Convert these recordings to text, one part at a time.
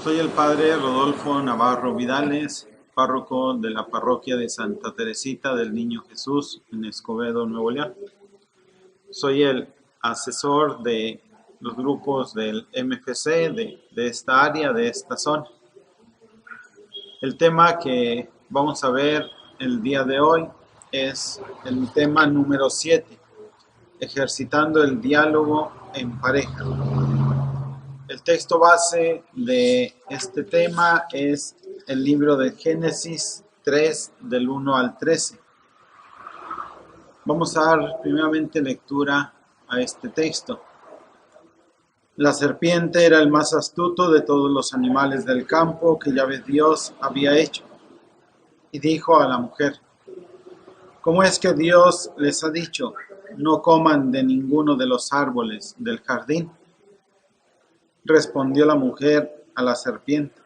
Soy el padre Rodolfo Navarro Vidales, párroco de la parroquia de Santa Teresita del Niño Jesús en Escobedo, Nuevo León. Soy el asesor de los grupos del MFC de esta área, de esta zona. El tema que vamos a ver el día de hoy es el tema número 7, ejercitando el diálogo en pareja. El texto base de este tema es el libro de Génesis 3, del 1 al 13. Vamos a dar primeramente lectura a este texto. La serpiente era el más astuto de todos los animales del campo que Yahvé Dios había hecho. Y dijo a la mujer: ¿Cómo es que Dios les ha dicho, no coman de ninguno de los árboles del jardín? Respondió la mujer a la serpiente: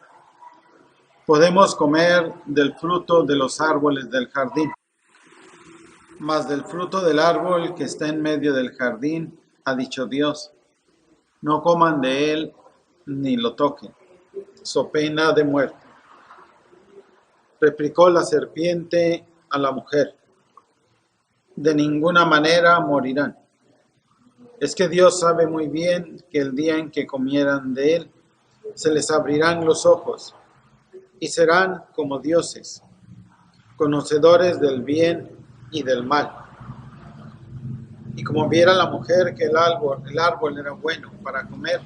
podemos comer del fruto de los árboles del jardín, mas del fruto del árbol que está en medio del jardín, ha dicho Dios, no coman de él ni lo toquen, so pena de muerte. Replicó la serpiente a la mujer: de ninguna manera morirán. Es que Dios sabe muy bien que el día en que comieran de él, se les abrirán los ojos, y serán como dioses, conocedores del bien y del mal. Y como viera la mujer que el árbol era bueno para comer,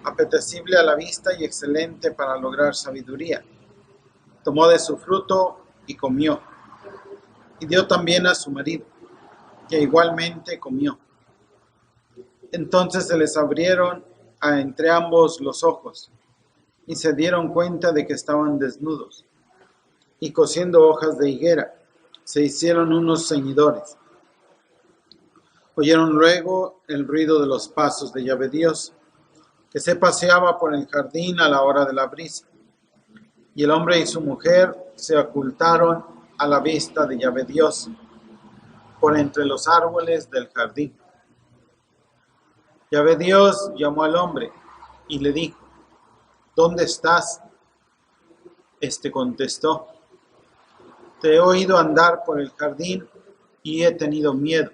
apetecible a la vista y excelente para lograr sabiduría, tomó de su fruto y comió, y dio también a su marido, que igualmente comió. Entonces se les abrieron entre ambos los ojos, y se dieron cuenta de que estaban desnudos, y cosiendo hojas de higuera, se hicieron unos ceñidores. Oyeron luego el ruido de los pasos de Yahvé Dios, que se paseaba por el jardín a la hora de la brisa. Y el hombre y su mujer se ocultaron a la vista de Yahvé Dios por entre los árboles del jardín. Yahvé Dios llamó al hombre y le dijo: ¿dónde estás? Este contestó: te he oído andar por el jardín y he tenido miedo,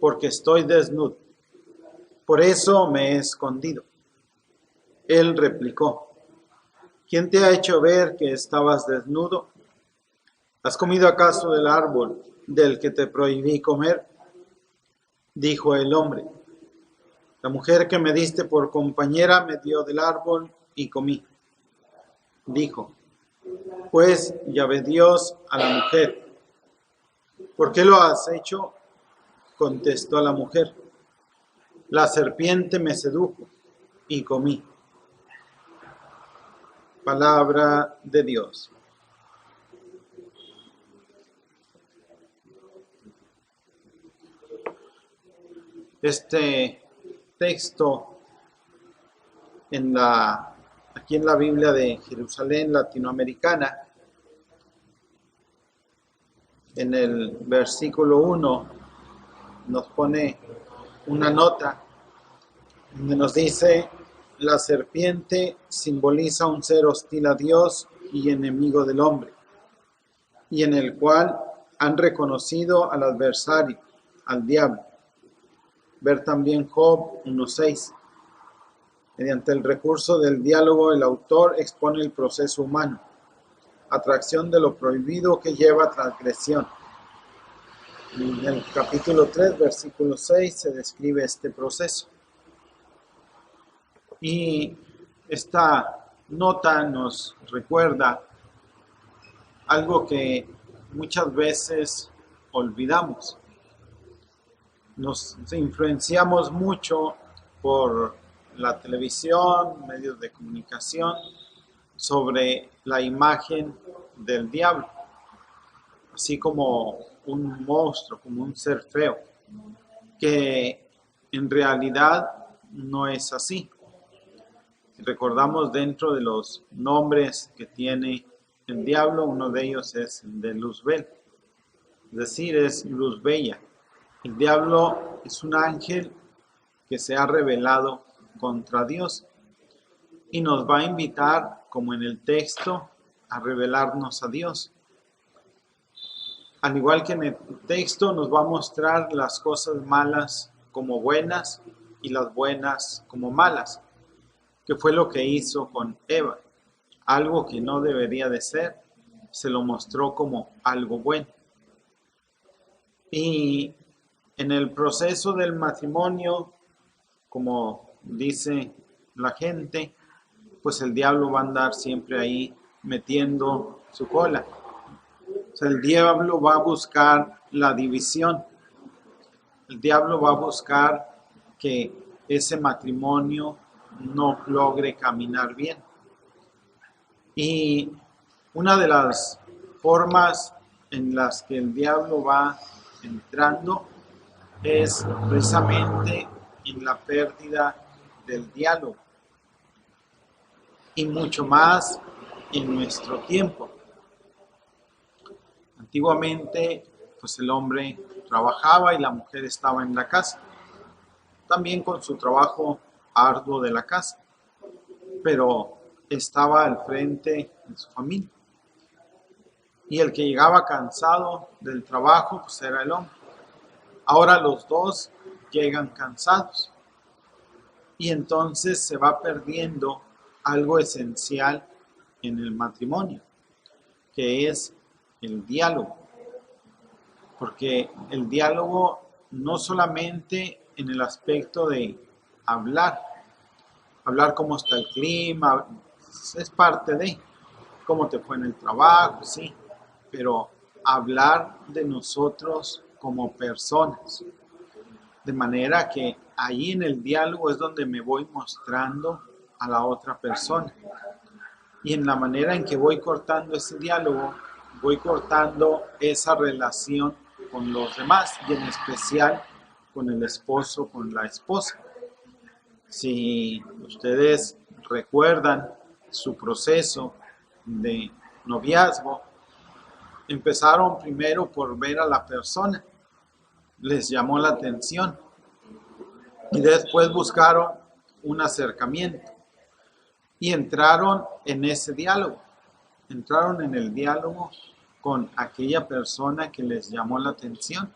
porque estoy desnudo. Por eso me he escondido. Él replicó: ¿quién te ha hecho ver que estabas desnudo? ¿Has comido acaso del árbol del que te prohibí comer? Dijo el hombre: la mujer que me diste por compañera me dio del árbol y comí. Dijo pues Yahvé Dios a la mujer: ¿por qué lo has hecho? Contestó la mujer: la serpiente me sedujo y comí. Palabra de Dios. Este texto aquí en la Biblia de Jerusalén latinoamericana, en el versículo 1, nos pone una nota donde nos dice: la serpiente simboliza un ser hostil a Dios y enemigo del hombre, y en el cual han reconocido al adversario, al diablo. Ver también Job 1:6. Mediante el recurso del diálogo, el autor expone el proceso humano, atracción de lo prohibido que lleva a transgresión. En el capítulo 3, versículo 6, se describe este proceso. Y esta nota nos recuerda algo que muchas veces olvidamos. Nos influenciamos mucho por la televisión, medios de comunicación, sobre la imagen del diablo, así como un monstruo, como un ser feo, que en realidad no es así. Si recordamos, dentro de los nombres que tiene el diablo, uno de ellos es el de Luzbel, es decir, es luz bella. El diablo es un ángel que se ha rebelado contra Dios. y nos va a invitar, como en el texto, a revelarnos a Dios. Al igual que en el texto, nos va a mostrar las cosas malas como buenas y las buenas como malas, que fue lo que hizo con Eva. Algo que no debería de ser, se lo mostró como algo bueno. Y en el proceso del matrimonio, como dice la gente, pues el diablo va a andar siempre ahí metiendo su cola. O sea, el diablo va a buscar la división. El diablo va a buscar que ese matrimonio no logre caminar bien. Y una de las formas en las que el diablo va entrando es precisamente en la pérdida del diálogo y mucho más en nuestro tiempo. Antiguamente, pues el hombre trabajaba y la mujer estaba en la casa, también con su trabajo arduo de la casa, pero estaba al frente de su familia. Y el que llegaba cansado del trabajo, pues era el hombre. Ahora los dos llegan cansados. Y entonces se va perdiendo algo esencial en el matrimonio, que es el diálogo. Porque el diálogo no solamente en el aspecto de hablar cómo está el clima, es parte de cómo te fue en el trabajo, sí, pero hablar de nosotros como personas. De manera que ahí en el diálogo es donde me voy mostrando a la otra persona. Y en la manera en que voy cortando ese diálogo, voy cortando esa relación con los demás y en especial con el esposo, con la esposa. Si ustedes recuerdan su proceso de noviazgo, empezaron primero por ver a la persona, les llamó la atención y después buscaron un acercamiento y entraron en ese diálogo, entraron en el diálogo con aquella persona que les llamó la atención,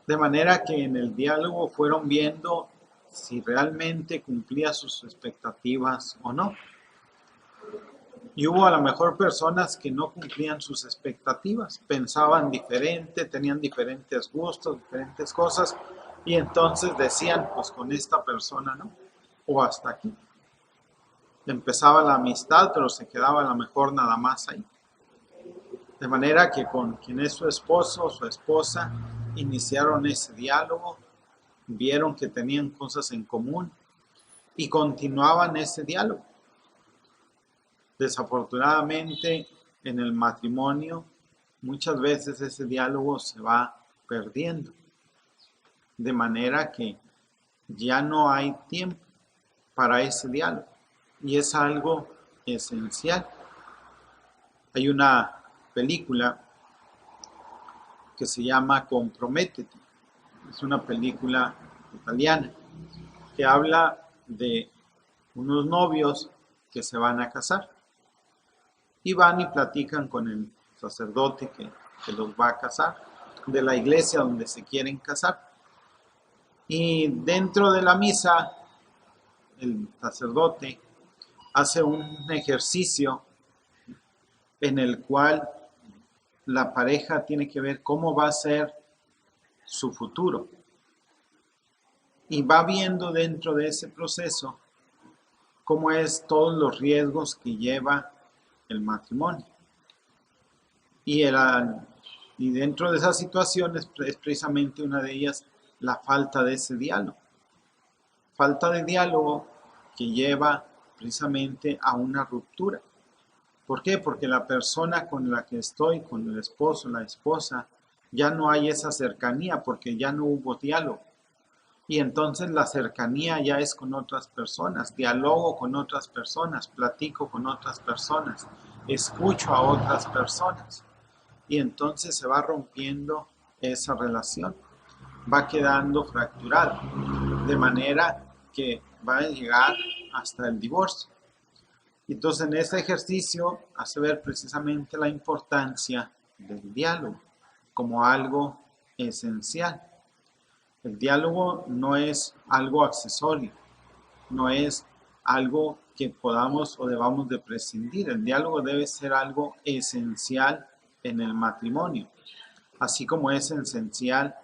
de manera que en el diálogo fueron viendo si realmente cumplía sus expectativas o no. Y hubo a lo mejor personas que no cumplían sus expectativas, pensaban diferente, tenían diferentes gustos, diferentes cosas, y entonces decían, pues con esta persona no, o hasta aquí. Empezaba la amistad, pero se quedaba a lo mejor nada más ahí. De manera que con quien es su esposo o su esposa, iniciaron ese diálogo, vieron que tenían cosas en común y continuaban ese diálogo. Desafortunadamente, en el matrimonio, muchas veces ese diálogo se va perdiendo, de manera que ya no hay tiempo para ese diálogo, y es algo esencial. Hay una película que se llama Comprométete, es una película italiana que habla de unos novios que se van a casar. Y van y platican con el sacerdote que los va a casar, de la iglesia donde se quieren casar. Y dentro de la misa, el sacerdote hace un ejercicio en el cual la pareja tiene que ver cómo va a ser su futuro. Y va viendo dentro de ese proceso cómo es todos los riesgos que lleva el matrimonio. Y dentro de esas situaciones es precisamente una de ellas la falta de ese diálogo. Falta de diálogo que lleva precisamente a una ruptura. ¿Por qué? Porque la persona con la que estoy, con el esposo, la esposa, ya no hay esa cercanía porque ya no hubo diálogo. Y entonces la cercanía ya es con otras personas, dialogo con otras personas, platico con otras personas, escucho a otras personas. Y entonces se va rompiendo esa relación, va quedando fracturada, de manera que va a llegar hasta el divorcio. Y entonces en este ejercicio hace ver precisamente la importancia del diálogo como algo esencial. El diálogo no es algo accesorio, no es algo que podamos o debamos de prescindir. El diálogo debe ser algo esencial en el matrimonio, así como es esencial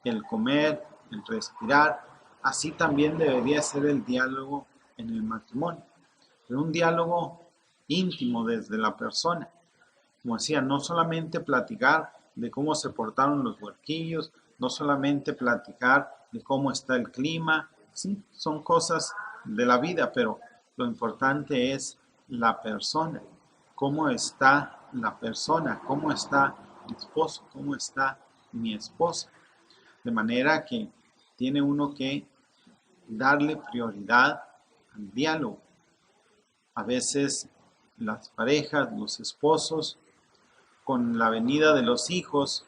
el comer, el respirar, así también debería ser el diálogo en el matrimonio. Pero un diálogo íntimo desde la persona. Como decía, no solamente platicar de cómo se portaron los huerquillos, no solamente platicar de cómo está el clima, sí, son cosas de la vida, pero lo importante es la persona, cómo está la persona, cómo está mi esposo, cómo está mi esposa. De manera que tiene uno que darle prioridad al diálogo. A veces las parejas, los esposos, con la venida de los hijos,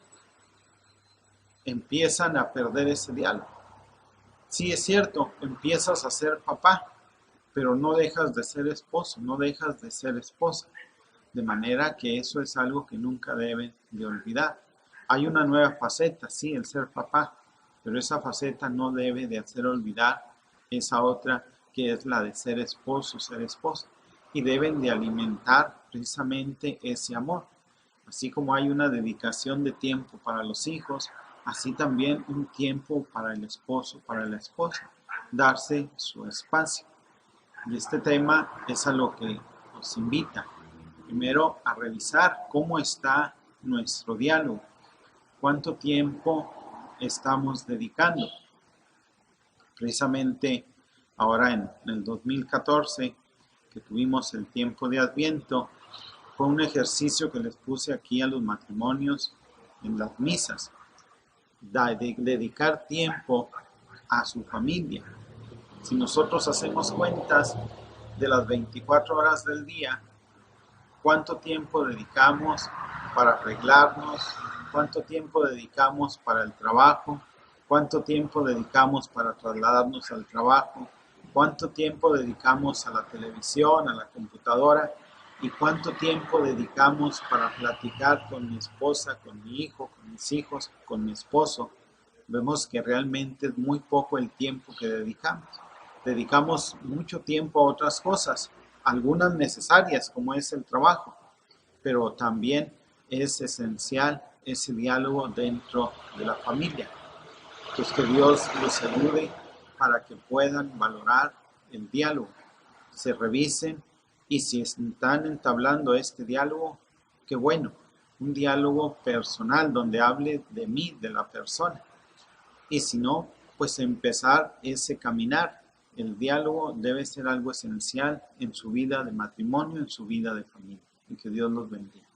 empiezan a perder ese diálogo. Sí, es cierto, empiezas a ser papá, pero no dejas de ser esposo, no dejas de ser esposa. De manera que eso es algo que nunca deben de olvidar. Hay una nueva faceta, sí, el ser papá, pero esa faceta no debe de hacer olvidar esa otra que es la de ser esposo, ser esposa. Y deben de alimentar precisamente ese amor. Así como hay una dedicación de tiempo para los hijos, así también un tiempo para el esposo, para la esposa, darse su espacio. Y este tema es a lo que nos invita. Primero, a revisar cómo está nuestro diálogo, cuánto tiempo estamos dedicando. Precisamente ahora en el 2014, que tuvimos el tiempo de Adviento, fue un ejercicio que les puse aquí a los matrimonios en las misas, de dedicar tiempo a su familia. Si nosotros hacemos cuentas de las 24 horas del día, ¿cuánto tiempo dedicamos para arreglarnos? ¿Cuánto tiempo dedicamos para el trabajo? ¿Cuánto tiempo dedicamos para trasladarnos al trabajo? ¿Cuánto tiempo dedicamos a la televisión, a la computadora? ¿Y cuánto tiempo dedicamos para platicar con mi esposa, con mi hijo, con mis hijos, con mi esposo? Vemos que realmente es muy poco el tiempo que dedicamos. Dedicamos mucho tiempo a otras cosas, algunas necesarias como es el trabajo, pero también es esencial ese diálogo dentro de la familia. Pues que Dios los ayude para que puedan valorar el diálogo, se revisen y si están entablando este diálogo, qué bueno, un diálogo personal donde hable de mí, de la persona. Y si no, pues empezar ese caminar. El diálogo debe ser algo esencial en su vida de matrimonio, en su vida de familia. Y que Dios los bendiga.